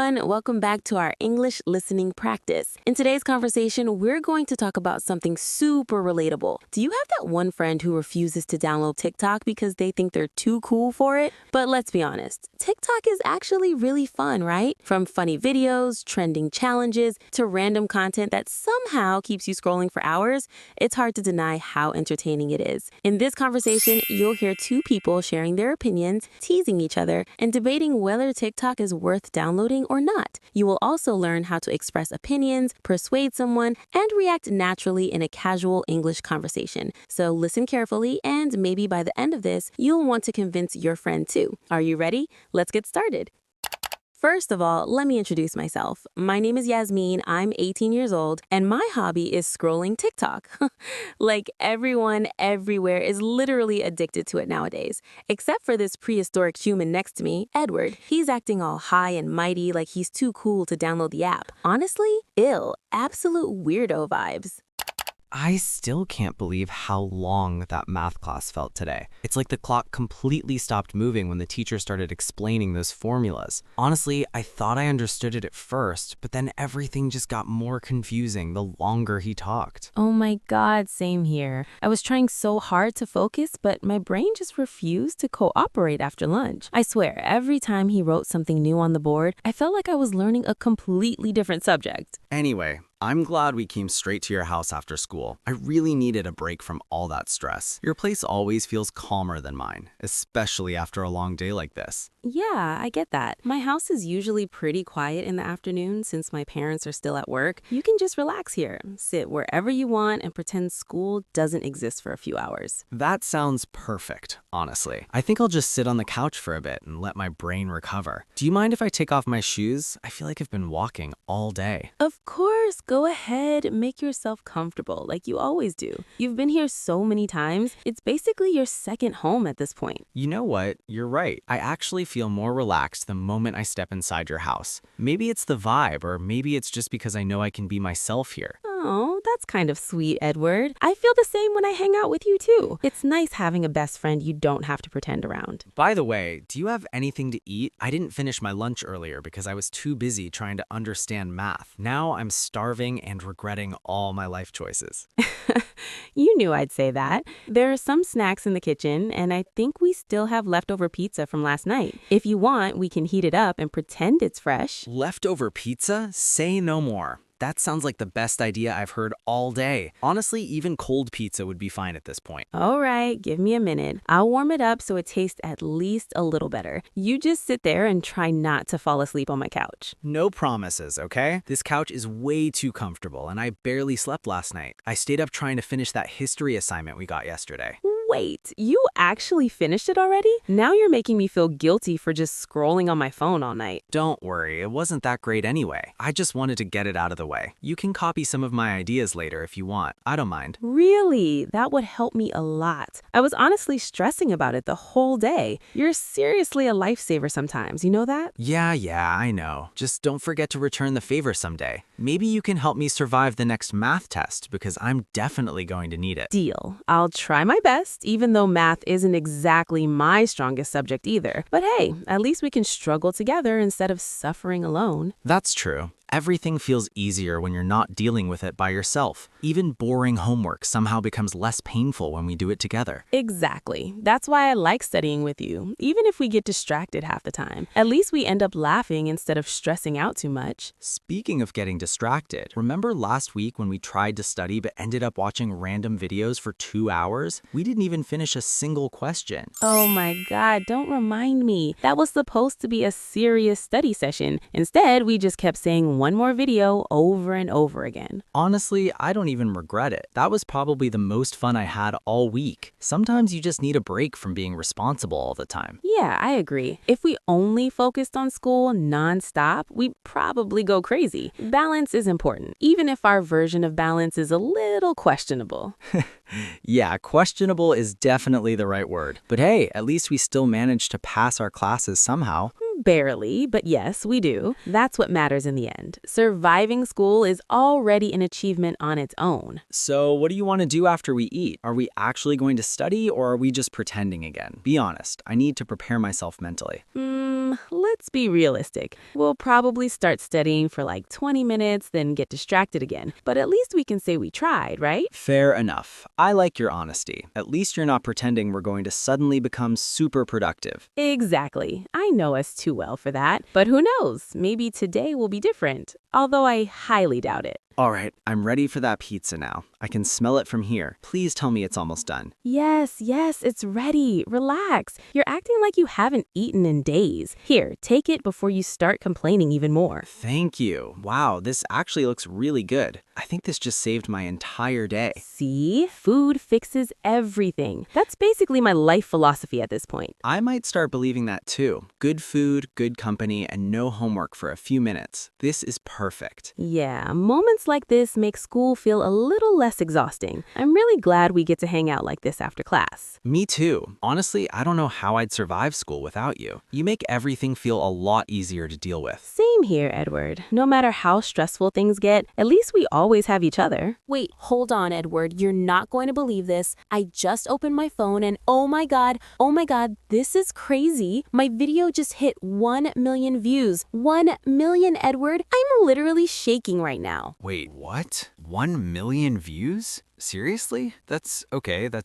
everyone. Welcome back to our English listening practice. In today's conversation, we're going to talk about something super relatable. Do you have that one friend who refuses to download TikTok because they think they're too cool for it? But let's be honest, TikTok is actually really fun, right? From funny videos, trending challenges, to random content that somehow keeps you scrolling for hours, it's hard to deny how entertaining it is. In this conversation, you'll hear two people sharing their opinions, teasing each other, and debating whether TikTok is worth downloading or not. You will also learn how to express opinions, persuade someone, and react naturally in a casual English conversation. So listen carefully, and maybe by the end of this, you'll want to convince your friend too. Are you ready? Let's get started. First of all, let me introduce myself. My name is Yasmin, I'm 18 years old, and my hobby is scrolling TikTok. Like everyone everywhere is literally addicted to it nowadays, except for this prehistoric human next to me, Edward. He's acting all high and mighty like he's too cool to download the app. Honestly, absolute weirdo vibes. I still can't believe how long that math class felt today. It's like the clock completely stopped moving when the teacher started explaining those formulas. Honestly, I thought I understood it at first, but then everything just got more confusing the longer he talked. Oh my God, same here. I was trying so hard to focus, but my brain just refused to cooperate after lunch. I swear, every time he wrote something new on the board, I felt like I was learning a completely different subject. Anyway, I'm glad we came straight to your house after school. I really needed a break from all that stress. Your place always feels calmer than mine, especially after a long day like this. Yeah, I get that. My house is usually pretty quiet in the afternoon since my parents are still at work. You can just relax here, sit wherever you want, and pretend school doesn't exist for a few hours. That sounds perfect, honestly. I think I'll just sit on the couch for a bit and let my brain recover. Do you mind if I take off my shoes? I feel like I've been walking all day. Of course, go ahead, make yourself comfortable like you always do. You've been here so many times, it's basically your second home at this point. You know what? You're right. I actually feel more relaxed the moment I step inside your house. Maybe it's the vibe, or maybe it's just because I know I can be myself here. Oh, that's kind of sweet, Edward. I feel the same when I hang out with you too. It's nice having a best friend you don't have to pretend around. By the way, do you have anything to eat? I didn't finish my lunch earlier because I was too busy trying to understand math. Now I'm starving and regretting all my life choices. You knew I'd say that. There are some snacks in the kitchen, and I think we still have leftover pizza from last night. If you want, we can heat it up and pretend it's fresh. Leftover pizza? Say no more. That sounds like the best idea I've heard all day. Honestly, even cold pizza would be fine at this point. All right, give me a minute. I'll warm it up so it tastes at least a little better. You just sit there and try not to fall asleep on my couch. No promises, okay? This couch is way too comfortable, and I barely slept last night. I stayed up trying to finish that history assignment we got yesterday. Wait, you actually finished it already? Now you're making me feel guilty for just scrolling on my phone all night. Don't worry, it wasn't that great anyway. I just wanted to get it out of the way. You can copy some of my ideas later if you want. I don't mind. Really? That would help me a lot. I was honestly stressing about it the whole day. You're seriously a lifesaver sometimes, you know that? Yeah, I know. Just don't forget to return the favor someday. Maybe you can help me survive the next math test because I'm definitely going to need it. Deal. I'll try my best, even though math isn't exactly my strongest subject either. But hey, at least we can struggle together instead of suffering alone. That's true. Everything feels easier when you're not dealing with it by yourself. Even boring homework somehow becomes less painful when we do it together. Exactly. That's why I like studying with you, even if we get distracted half the time. At least we end up laughing instead of stressing out too much. Speaking of getting distracted, remember last week when we tried to study but ended up watching random videos for 2 hours? We didn't even finish a single question. Oh my God, don't remind me. That was supposed to be a serious study session. Instead, we just kept saying one more video over and over again. Honestly, I don't even regret it. That was probably the most fun I had all week. Sometimes you just need a break from being responsible all the time. Yeah, I agree. If we only focused on school nonstop, we'd probably go crazy. Balance is important, even if our version of balance is a little questionable. Yeah, questionable is definitely the right word. But hey, at least we still managed to pass our classes somehow. Barely, but yes, we do. That's what matters in the end. Surviving school is already an achievement on its own. So, what do you want to do after we eat? Are we actually going to study or are we just pretending again? Be honest, I need to prepare myself mentally. Let's be realistic. We'll probably start studying for like 20 minutes, then get distracted again. But at least we can say we tried, right? Fair enough. I like your honesty. At least you're not pretending we're going to suddenly become super productive. Exactly. I know us too well for that. But who knows? Maybe today will be different. Although I highly doubt it. All right, I'm ready for that pizza now. I can smell it from here. Please tell me it's almost done. Yes, it's ready. Relax. You're acting like you haven't eaten in days. Here, take it before you start complaining even more. Thank you. Wow, this actually looks really good. I think this just saved my entire day. See? Food fixes everything. That's basically my life philosophy at this point. I might start believing that too. Good food, good company, and no homework for a few minutes. This is perfect. Yeah, moments like this make school feel a little less exhausting. I'm really glad we get to hang out like this after class. Me too. Honestly, I don't know how I'd survive school without you. You make everything feel a lot easier to deal with. Same here, Edward. No matter how stressful things get, at least we always have each other. Wait, hold on, Edward. You're not going to believe this. I just opened my phone and oh my god, this is crazy. My video just hit 1 million views. 1 million, Edward. I'm literally shaking right now. Wait, what? 1 million views? Seriously? That's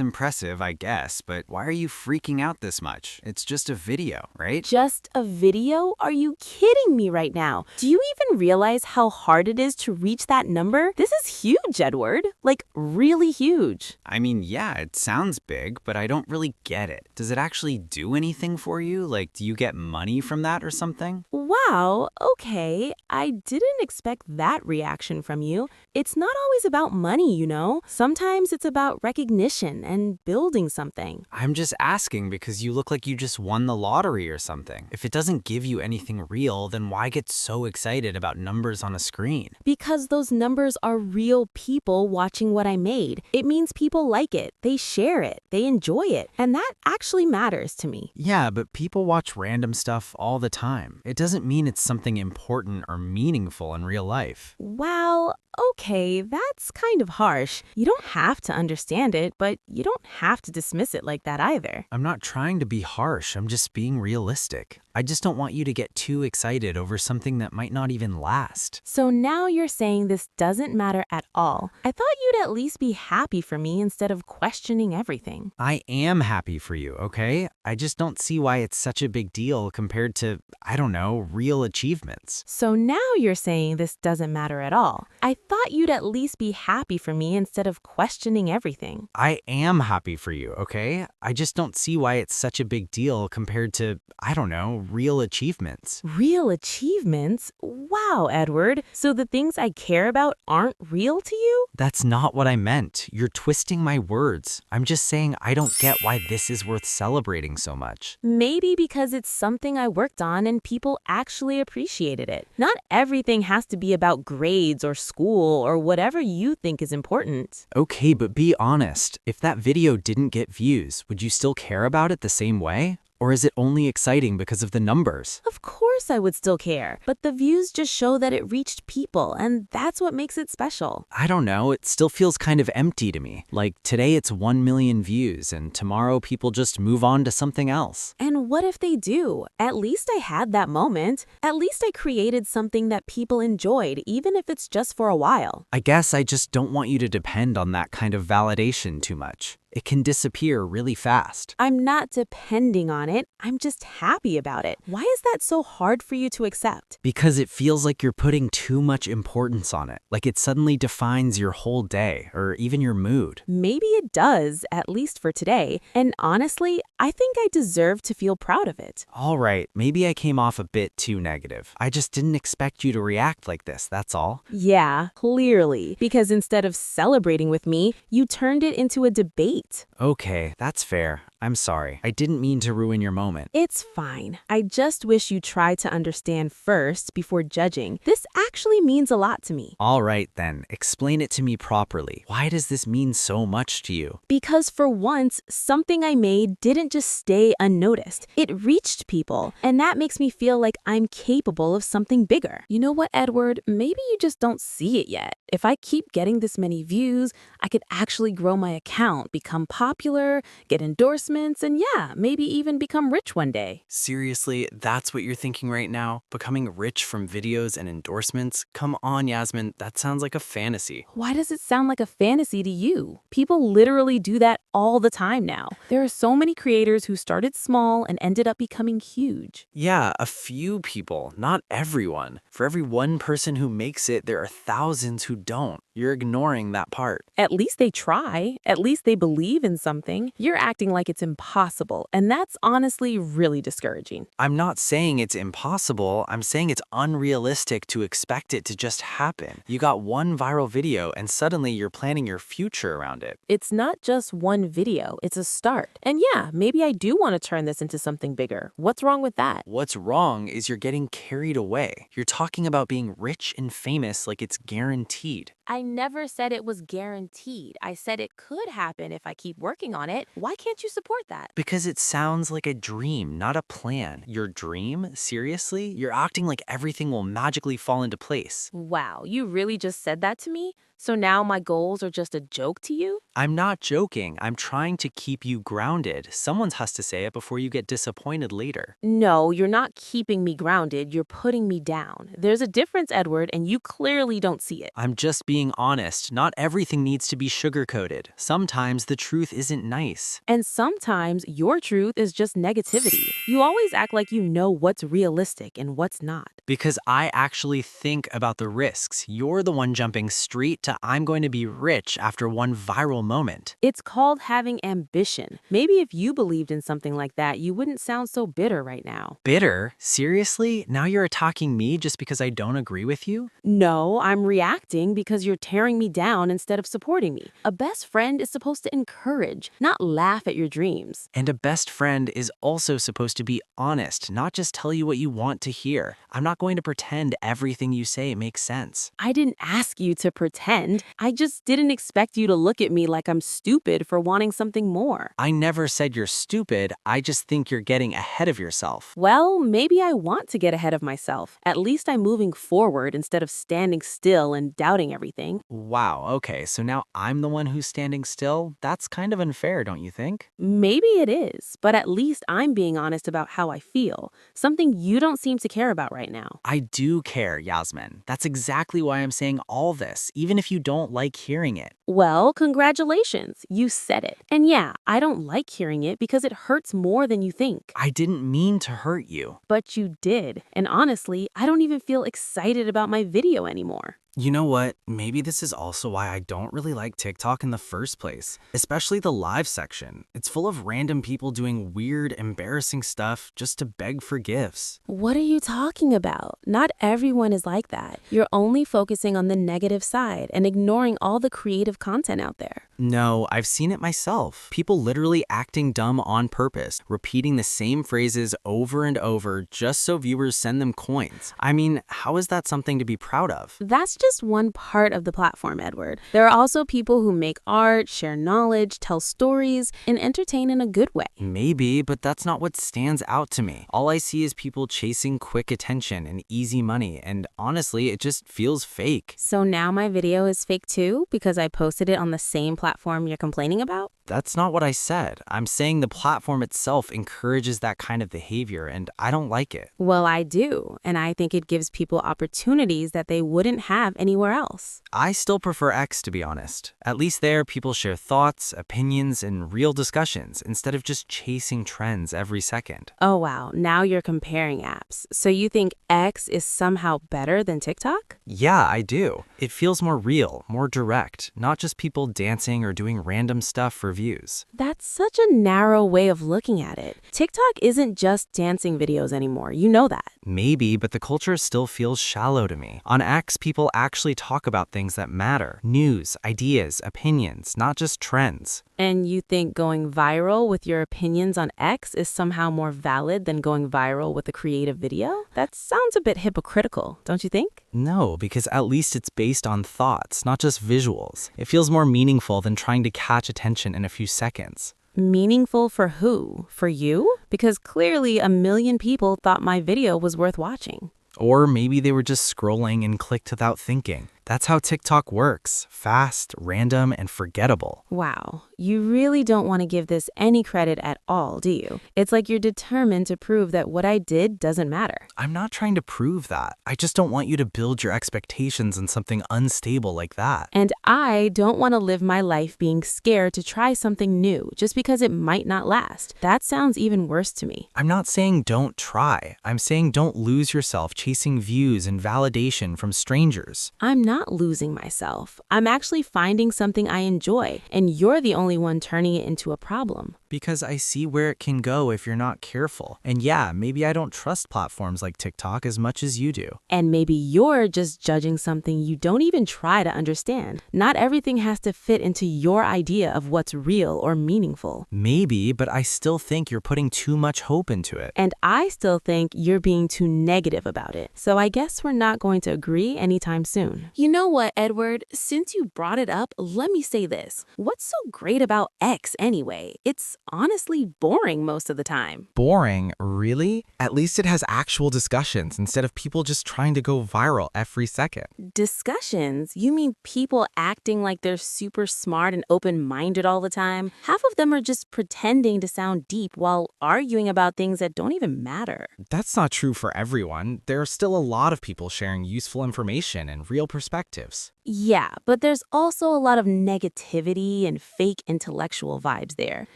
impressive, I guess, but why are you freaking out this much? It's just a video, right? Just a video? Are you kidding me right now? Do you even realize how hard it is to reach that number? This is huge, Edward. Like, really huge. I mean, yeah, it sounds big, but I don't really get it. Does it actually do anything for you? Like, do you get money from that or something? Wow, okay. I didn't expect that reaction from you. It's not always about money, you know? Sometimes it's about recognition and building something. I'm just asking because you look like you just won the lottery or something. If it doesn't give you anything real, then why get so excited about numbers on a screen? Because those numbers are real people watching what I made. It means people like it, they share it, they enjoy it, and that actually matters to me. Yeah, but people watch random stuff all the time. It doesn't mean it's something important or meaningful in real life. Well, okay, that's kind of harsh. You don't have to understand it, but you don't have to dismiss it like that either. I'm not trying to be harsh, I'm just being realistic. I just don't want you to get too excited over something that might not even last. So now you're saying this doesn't matter at all. I thought you'd at least be happy for me instead of questioning everything. I am happy for you, okay? I just don't see why it's such a big deal compared to, I don't know, real achievements. So now you're saying this doesn't matter at all. I thought you'd at least be happy for me instead of questioning everything. I am happy for you, okay? I just don't see why it's such a big deal compared to, I don't know, real achievements. Real achievements? Wow, Edward. So the things I care about aren't real to you? That's not what I meant. You're twisting my words. I'm just saying I don't get why this is worth celebrating so much. Maybe because it's something I worked on and people actually appreciated it. Not everything has to be about grades or school or whatever you think is important. Okay, but be honest. If that video didn't get views, would you still care about it the same way? Or is it only exciting because of the numbers? Of course I would still care, but the views just show that it reached people, and that's what makes it special. I don't know, it still feels kind of empty to me. Like today it's 1 million views, and tomorrow people just move on to something else. And what if they do? At least I had that moment. At least I created something that people enjoyed, even if it's just for a while. I guess I just don't want you to depend on that kind of validation too much. It can disappear really fast. I'm not depending on it. I'm just happy about it. Why is that so hard for you to accept? Because it feels like you're putting too much importance on it. Like it suddenly defines your whole day or even your mood. Maybe it does, at least for today. And honestly, I think I deserve to feel proud of it. All right, maybe I came off a bit too negative. I just didn't expect you to react like this, that's all. Yeah, clearly. Because instead of celebrating with me, you turned it into a debate. Okay, that's fair. I'm sorry. I didn't mean to ruin your moment. It's fine. I just wish you tried to understand first before judging. This actually means a lot to me. All right then, explain it to me properly. Why does this mean so much to you? Because for once, something I made didn't just stay unnoticed. It reached people, and that makes me feel like I'm capable of something bigger. You know what, Edward? Maybe you just don't see it yet. If I keep getting this many views, I could actually grow my account, become popular, get endorsements, and yeah, maybe even become rich one day. Seriously, that's what you're thinking right now? Becoming rich from videos and endorsements? Come on, Yasmin, that sounds like a fantasy. Why does it sound like a fantasy to you? People literally do that all the time now. There are so many creators who started small and ended up becoming huge. Yeah, a few people, not everyone. For every one person who makes it, there are thousands who don't. You're ignoring that part. At least they try. At least they believe in something. You're acting like it's impossible, and that's honestly really discouraging. I'm not saying it's impossible, I'm saying it's unrealistic to expect it to just happen. You got one viral video and suddenly you're planning your future around it. It's not just one video, it's a start. And yeah, maybe I do want to turn this into something bigger. What's wrong with that? What's wrong is you're getting carried away. You're talking about being rich and famous like it's guaranteed. I never said it was guaranteed. I said it could happen if I keep working on it. Why can't you support that? Because it sounds like a dream, not a plan. Your dream? Seriously? You're acting like everything will magically fall into place. Wow, you really just said that to me? So now my goals are just a joke to you? I'm not joking. I'm trying to keep you grounded. Someone has to say it before you get disappointed later. No, you're not keeping me grounded. You're putting me down. There's a difference, Edward, and you clearly don't see it. I'm just being honest. Not everything needs to be sugar-coated. Sometimes the truth isn't nice. And sometimes your truth is just negativity. You always act like you know what's realistic and what's not. Because I actually think about the risks. You're the one jumping straight to I'm going to be rich after one viral moment. It's called having ambition. Maybe if you believed in something like that, you wouldn't sound so bitter right now. Bitter? Seriously? Now you're attacking me just because I don't agree with you? No, I'm reacting because you're tearing me down instead of supporting me. A best friend is supposed to encourage, not laugh at your dreams. And a best friend is also supposed to be honest, not just tell you what you want to hear. I'm not going to pretend everything you say makes sense. I didn't ask you to pretend. I just didn't expect you to look at me like I'm stupid for wanting something more. I never said you're stupid. I just think you're getting ahead of yourself. Well, maybe I want to get ahead of myself. At least I'm moving forward instead of standing still and doubting everything. Wow, okay, so now I'm the one who's standing still? That's kind of unfair, don't you think? Maybe it is, but at least I'm being honest about how I feel, something you don't seem to care about right now. I do care, Yasmin. That's exactly why I'm saying all this, even if you don't like hearing it. Well, congratulations, you said it. And yeah, I don't like hearing it because it hurts more than you think. I didn't mean to hurt you. But you did. And honestly, I don't even feel excited about my video anymore. You know what? Maybe this is also why I don't really like TikTok in the first place, especially the live section. It's full of random people doing weird, embarrassing stuff just to beg for gifts. What are you talking about? Not everyone is like that. You're only focusing on the negative side and ignoring all the creative content out there. No, I've seen it myself. People literally acting dumb on purpose, repeating the same phrases over and over just so viewers send them coins. I mean, how is that something to be proud of? That's just one part of the platform, Edward. There are also people who make art, share knowledge, tell stories, and entertain in a good way. Maybe, but that's not what stands out to me. All I see is people chasing quick attention and easy money, and honestly, it just feels fake. So now my video is fake too because I posted it on the same platform you're complaining about? That's not what I said. I'm saying the platform itself encourages that kind of behavior, and I don't like it. Well, I do, and I think it gives people opportunities that they wouldn't have anywhere else. I still prefer X, to be honest. At least there, people share thoughts, opinions, and real discussions instead of just chasing trends every second. Oh wow, now you're comparing apps. So you think X is somehow better than TikTok? Yeah, I do. It feels more real, more direct, not just people dancing or doing random stuff for views. That's such a narrow way of looking at it. TikTok isn't just dancing videos anymore, you know that. Maybe, but the culture still feels shallow to me. On X, people actually talk about things that matter. News, ideas, opinions, not just trends. And you think going viral with your opinions on X is somehow more valid than going viral with a creative video? That sounds a bit hypocritical, don't you think? No, because at least it's based on thoughts, not just visuals. It feels more meaningful than trying to catch attention in a few seconds. Meaningful for who? For you? Because clearly 1 million people thought my video was worth watching. Or maybe they were just scrolling and clicked without thinking. That's how TikTok works. Fast, random, and forgettable. Wow, you really don't want to give this any credit at all, do you? It's like you're determined to prove that what I did doesn't matter. I'm not trying to prove that. I just don't want you to build your expectations on something unstable like that. And I don't want to live my life being scared to try something new just because it might not last. That sounds even worse to me. I'm not saying don't try. I'm saying don't lose yourself chasing views and validation from strangers. I'm not losing myself. I'm actually finding something I enjoy, and you're the only one turning it into a problem. Because I see where it can go if you're not careful. And yeah, maybe I don't trust platforms like TikTok as much as you do. And maybe you're just judging something you don't even try to understand. Not everything has to fit into your idea of what's real or meaningful. Maybe, but I still think you're putting too much hope into it. And I still think you're being too negative about it. So I guess we're not going to agree anytime soon. You know what, Edward? Since you brought it up, let me say this. What's so great about X anyway? It's honestly boring most of the time. Boring? Really? At least it has actual discussions instead of people just trying to go viral every second. Discussions? You mean people acting like they're super smart and open-minded all the time? Half of them are just pretending to sound deep while arguing about things that don't even matter. That's not true for everyone. There are still a lot of people sharing useful information and real perspectives. Yeah, but there's also a lot of negativity and fake intellectual vibes there.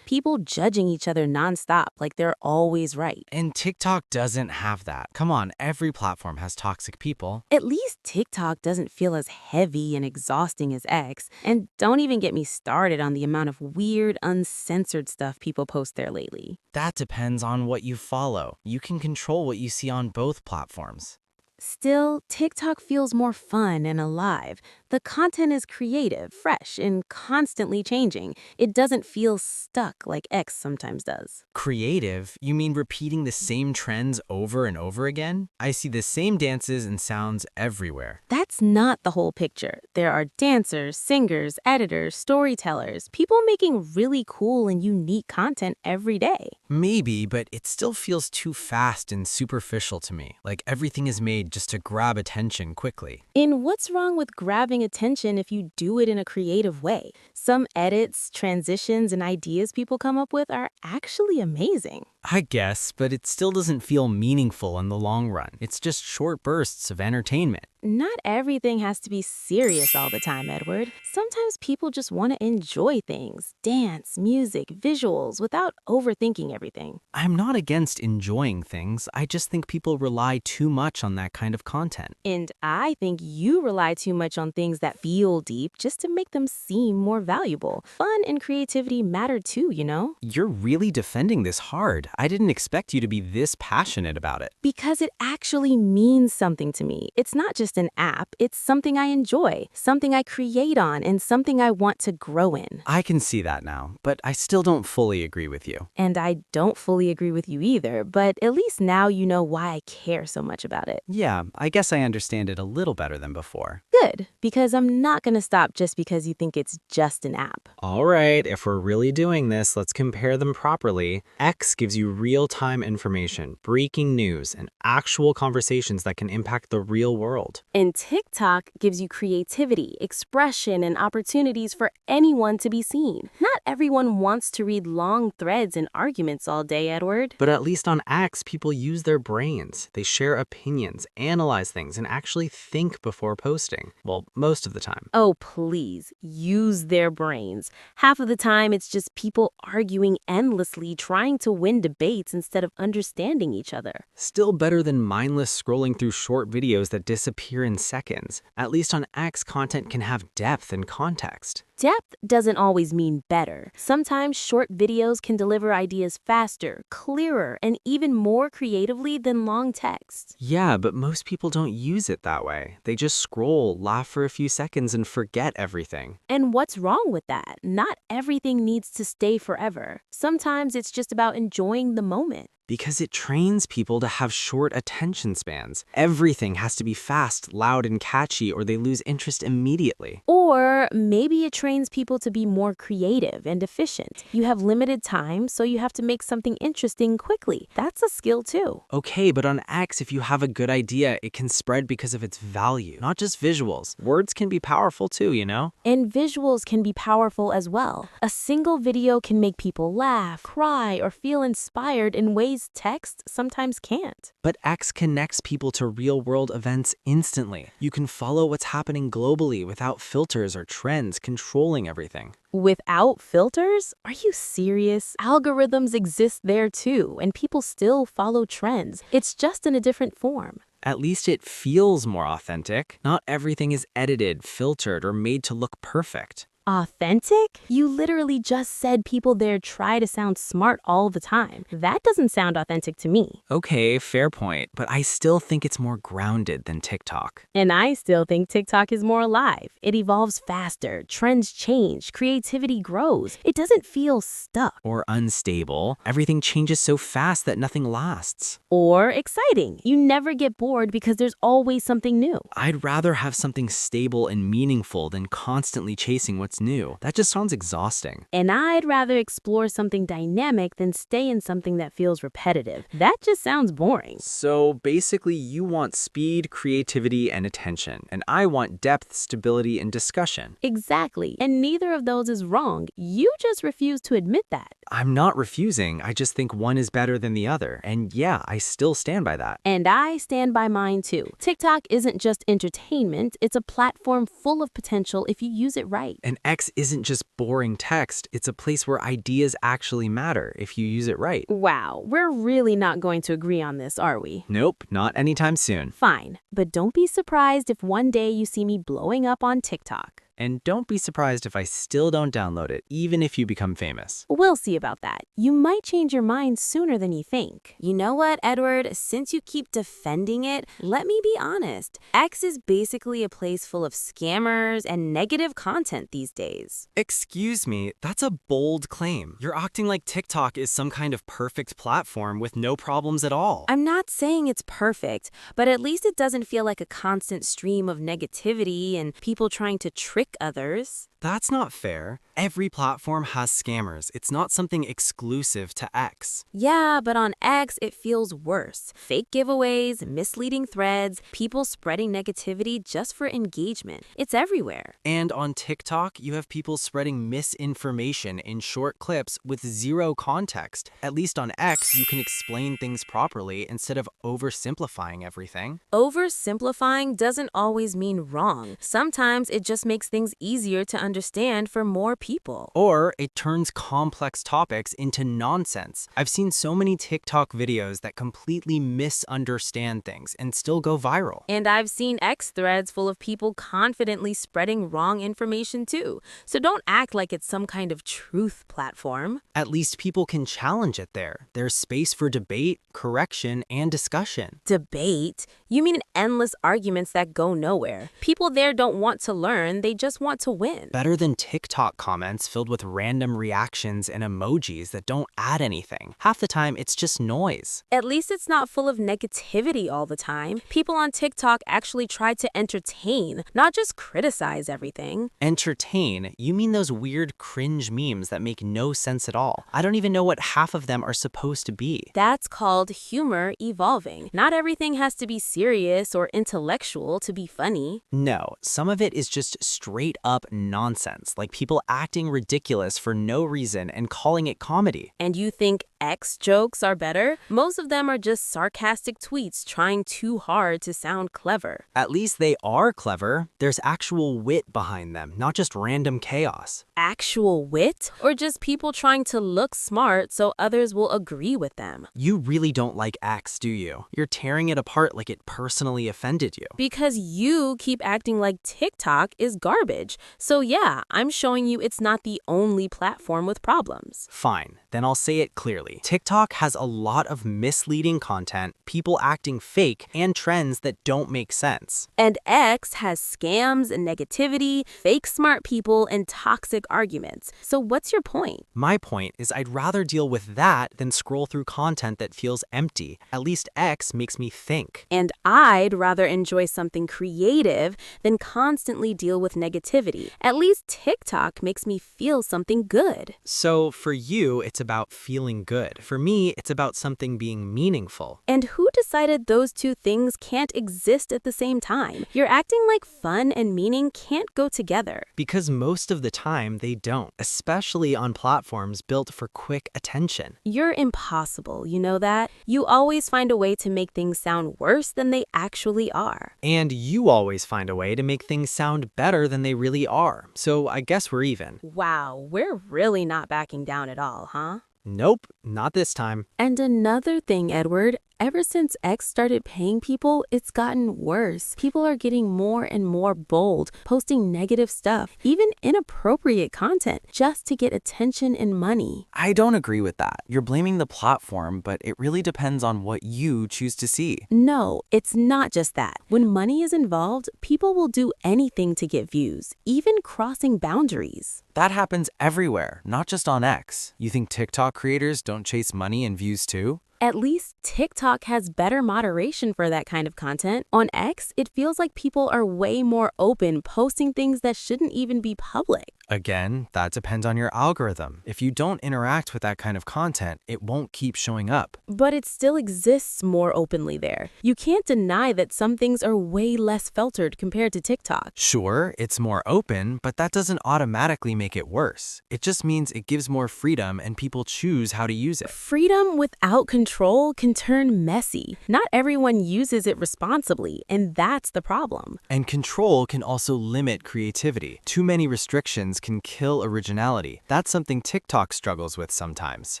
People judging each other nonstop like they're always right. And TikTok doesn't have that. Come on, every platform has toxic people. At least TikTok doesn't feel as heavy and exhausting as X. And don't even get me started on the amount of weird, uncensored stuff people post there lately. That depends on what you follow. You can control what you see on both platforms. Still, TikTok feels more fun and alive. The content is creative, fresh, and constantly changing. It doesn't feel stuck like X sometimes does. Creative? You mean repeating the same trends over and over again? I see the same dances and sounds everywhere. That's not the whole picture. There are dancers, singers, editors, storytellers, people making really cool and unique content every day. Maybe, but it still feels too fast and superficial to me, like everything is made just to grab attention quickly. And what's wrong with grabbing attention if you do it in a creative way? Some edits, transitions, and ideas people come up with are actually amazing. I guess, but it still doesn't feel meaningful in the long run. It's just short bursts of entertainment. Not everything has to be serious all the time, Edward. Sometimes people just want to enjoy things, dance, music, visuals, without overthinking everything. I'm not against enjoying things. I just think people rely too much on that kind of content. And I think you rely too much on things that feel deep just to make them seem more valuable. Fun and creativity matter too, you know? You're really defending this hard. I didn't expect you to be this passionate about it. Because it actually means something to me. It's not just an app, it's something I enjoy, something I create on, and something I want to grow in. I can see that now, but I still don't fully agree with you. And I don't fully agree with you either, but at least now you know why I care so much about it. Yeah, I guess I understand it a little better than before. Good, because I'm not going to stop just because you think it's just an app. All right, if we're really doing this, let's compare them properly. X gives you real-time information, breaking news, and actual conversations that can impact the real world. And TikTok gives you creativity, expression, and opportunities for anyone to be seen. Not everyone wants to read long threads and arguments all day, Edward. But at least on X, people use their brains. They share opinions, analyze things, and actually think before posting. Well, most of the time. Oh, please, use their brains. Half of the time, it's just people arguing endlessly, trying to win debates instead of understanding each other. Still better than mindless scrolling through short videos that disappear in seconds. At least on X, content can have depth and context. Depth doesn't always mean better. Sometimes short videos can deliver ideas faster, clearer, and even more creatively than long text. Yeah, but most people don't use it that way. They just scroll, laugh for a few seconds, and forget everything. And what's wrong with that? Not everything needs to stay forever. Sometimes it's just about enjoying the moment. Because it trains people to have short attention spans. Everything has to be fast, loud, and catchy, or they lose interest immediately. Or maybe it trains people to be more creative and efficient. You have limited time, so you have to make something interesting quickly. That's a skill too. Okay, but on X, if you have a good idea, it can spread because of its value, not just visuals. Words can be powerful too, you know? And visuals can be powerful as well. A single video can make people laugh, cry, or feel inspired in ways text sometimes can't. But X connects people to real-world events instantly. You can follow what's happening globally without filters or trends controlling everything. Without filters? Are you serious? Algorithms exist there too, and people still follow trends. It's just in a different form. At least it feels more authentic. Not everything is edited, filtered, or made to look perfect. Authentic? You literally just said people there try to sound smart all the time. That doesn't sound authentic to me. Okay, fair point, but I still think it's more grounded than TikTok. And I still think TikTok is more alive. It evolves faster, trends change, creativity grows. It doesn't feel stuck. Or unstable. Everything changes so fast that nothing lasts. Or exciting. You never get bored because there's always something new. I'd rather have something stable and meaningful than constantly chasing what's new. That just sounds exhausting. And I'd rather explore something dynamic than stay in something that feels repetitive. That just sounds boring. So basically, you want speed, creativity, and attention, and I want depth, stability, and discussion. Exactly. And neither of those is wrong. You just refuse to admit that. I'm not refusing, I just think one is better than the other, and yeah, I still stand by that. And I stand by mine too. TikTok isn't just entertainment, it's a platform full of potential if you use it right. And X isn't just boring text, it's a place where ideas actually matter if you use it right. Wow, we're really not going to agree on this, are we? Nope, not anytime soon. Fine, but don't be surprised if one day you see me blowing up on TikTok. And don't be surprised if I still don't download it, even if you become famous. We'll see about that. You might change your mind sooner than you think. You know what, Edward? Since you keep defending it, let me be honest. X is basically a place full of scammers and negative content these days. Excuse me, that's a bold claim. You're acting like TikTok is some kind of perfect platform with no problems at all. I'm not saying it's perfect, but at least it doesn't feel like a constant stream of negativity and people trying to trick others. That's not fair. Every platform has scammers. It's not something exclusive to X. Yeah, but on X, it feels worse. Fake giveaways, misleading threads, people spreading negativity just for engagement. It's everywhere. And on TikTok, you have people spreading misinformation in short clips with zero context. At least on X, you can explain things properly instead of oversimplifying everything. Oversimplifying doesn't always mean wrong. Sometimes it just makes things easier to understand for more people. Or it turns complex topics into nonsense. I've seen so many TikTok videos that completely misunderstand things and still go viral. And I've seen X threads full of people confidently spreading wrong information too. So don't act like it's some kind of truth platform. At least people can challenge it there. There's space for debate, correction, and discussion. Debate? You mean endless arguments that go nowhere. People there don't want to learn, they just want to win. Better than TikTok comments filled with random reactions and emojis that don't add anything. Half the time, it's just noise. At least it's not full of negativity all the time. People on TikTok actually try to entertain, not just criticize everything. Entertain? You mean those weird cringe memes that make no sense at all? I don't even know what half of them are supposed to be. That's called humor evolving. Not everything has to be serious or intellectual to be funny. No, some of it is just straight up nonsense, like people acting ridiculous for no reason and calling it comedy. And you think X jokes are better? Most of them are just sarcastic tweets trying too hard to sound clever. At least they are clever. There's actual wit behind them, not just random chaos. Actual wit? Or just people trying to look smart so others will agree with them? You really don't like X, do you? You're tearing it apart like it personally offended you. Because you keep acting like TikTok is garbage. So yeah, Yeah, I'm showing you it's not the only platform with problems. Fine, then I'll say it clearly. TikTok has a lot of misleading content, people acting fake, and trends that don't make sense. And X has scams and negativity, fake smart people, and toxic arguments. So what's your point? My point is I'd rather deal with that than scroll through content that feels empty. At least X makes me think. And I'd rather enjoy something creative than constantly deal with negativity. At least TikTok makes me feel something good. So for you, it's about feeling good. For me, it's about something being meaningful. And who decided those two things can't exist at the same time? You're acting like fun and meaning can't go together. Because most of the time, they don't, especially on platforms built for quick attention. You're impossible, you know that? You always find a way to make things sound worse than they actually are. And you always find a way to make things sound better than they really are. So I guess we're even. Wow, we're really not backing down at all, huh? Nope, not this time. And another thing, Edward, ever since X started paying people, it's gotten worse. People are getting more and more bold, posting negative stuff, even inappropriate content, just to get attention and money. I don't agree with that. You're blaming the platform, but it really depends on what you choose to see. No, it's not just that. When money is involved, people will do anything to get views, even crossing boundaries. That happens everywhere, not just on X. You think TikTok creators don't chase money and views too? At least TikTok has better moderation for that kind of content. On X, it feels like people are way more open, posting things that shouldn't even be public. Again, that depends on your algorithm. If you don't interact with that kind of content, it won't keep showing up. But it still exists more openly there. You can't deny that some things are way less filtered compared to TikTok. Sure, it's more open, but that doesn't automatically make it worse. It just means it gives more freedom and people choose how to use it. Freedom without control can turn messy. Not everyone uses it responsibly, and that's the problem. And control can also limit creativity. Too many restrictions can kill originality. That's something TikTok struggles with sometimes.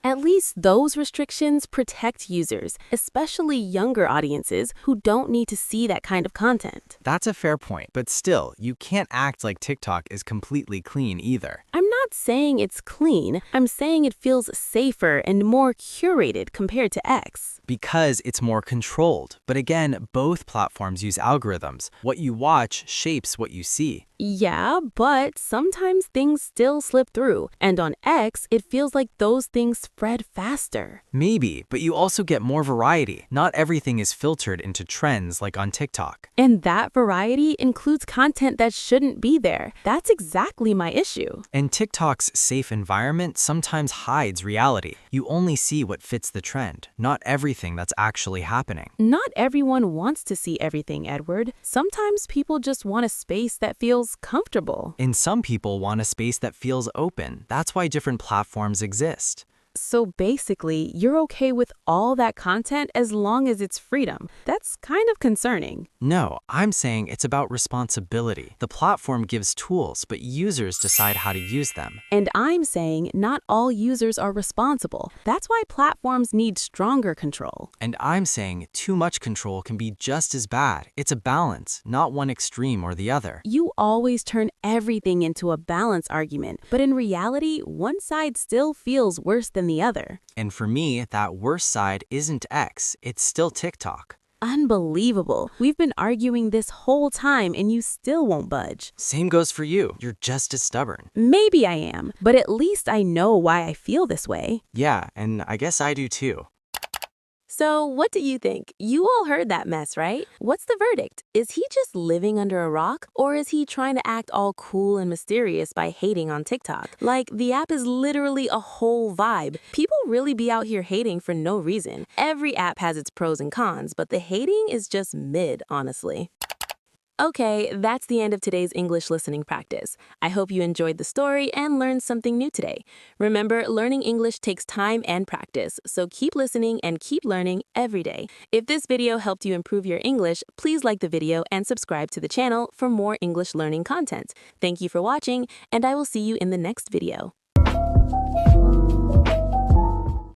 At least those restrictions protect users, especially younger audiences who don't need to see that kind of content. That's a fair point, but still, you can't act like TikTok is completely clean either. I'm not saying it's clean. I'm saying it feels safer and more curated compared to X. Because it's more controlled. But again, both platforms use algorithms. What you watch shapes what you see. Yeah, but sometimes things still slip through. And on X, it feels like those things spread faster. Maybe, but you also get more variety. Not everything is filtered into trends like on TikTok. And that variety includes content that shouldn't be there. That's exactly my issue. And TikTok's safe environment sometimes hides reality. You only see what fits the trend, not everything that's actually happening. Not everyone wants to see everything, Edward. Sometimes people just want a space that feels comfortable. And some people want a space that feels open. That's why different platforms exist. So basically, you're okay with all that content as long as it's freedom. That's kind of concerning. No, I'm saying it's about responsibility. The platform gives tools, but users decide how to use them. And I'm saying not all users are responsible. That's why platforms need stronger control. And I'm saying too much control can be just as bad. It's a balance, not one extreme or the other. You always turn everything into a balance argument, but in reality, one side still feels worse than the other. And for me, that worst side isn't X, it's still TikTok. Unbelievable. We've been arguing this whole time and you still won't budge. Same goes for you. You're just as stubborn. Maybe I am, but at least I know why I feel this way. Yeah, and I guess I do too. So what do you think? You all heard that mess, right? What's the verdict? Is he just living under a rock? Or is he trying to act all cool and mysterious by hating on TikTok? Like, the app is literally a whole vibe. People really be out here hating for no reason. Every app has its pros and cons, but the hating is just mid, honestly. Okay, that's the end of today's English listening practice. I hope you enjoyed the story and learned something new today. Remember, learning English takes time and practice, so keep listening and keep learning every day. If this video helped you improve your English, please like the video and subscribe to the channel for more English learning content. Thank you for watching, and I will see you in the next video.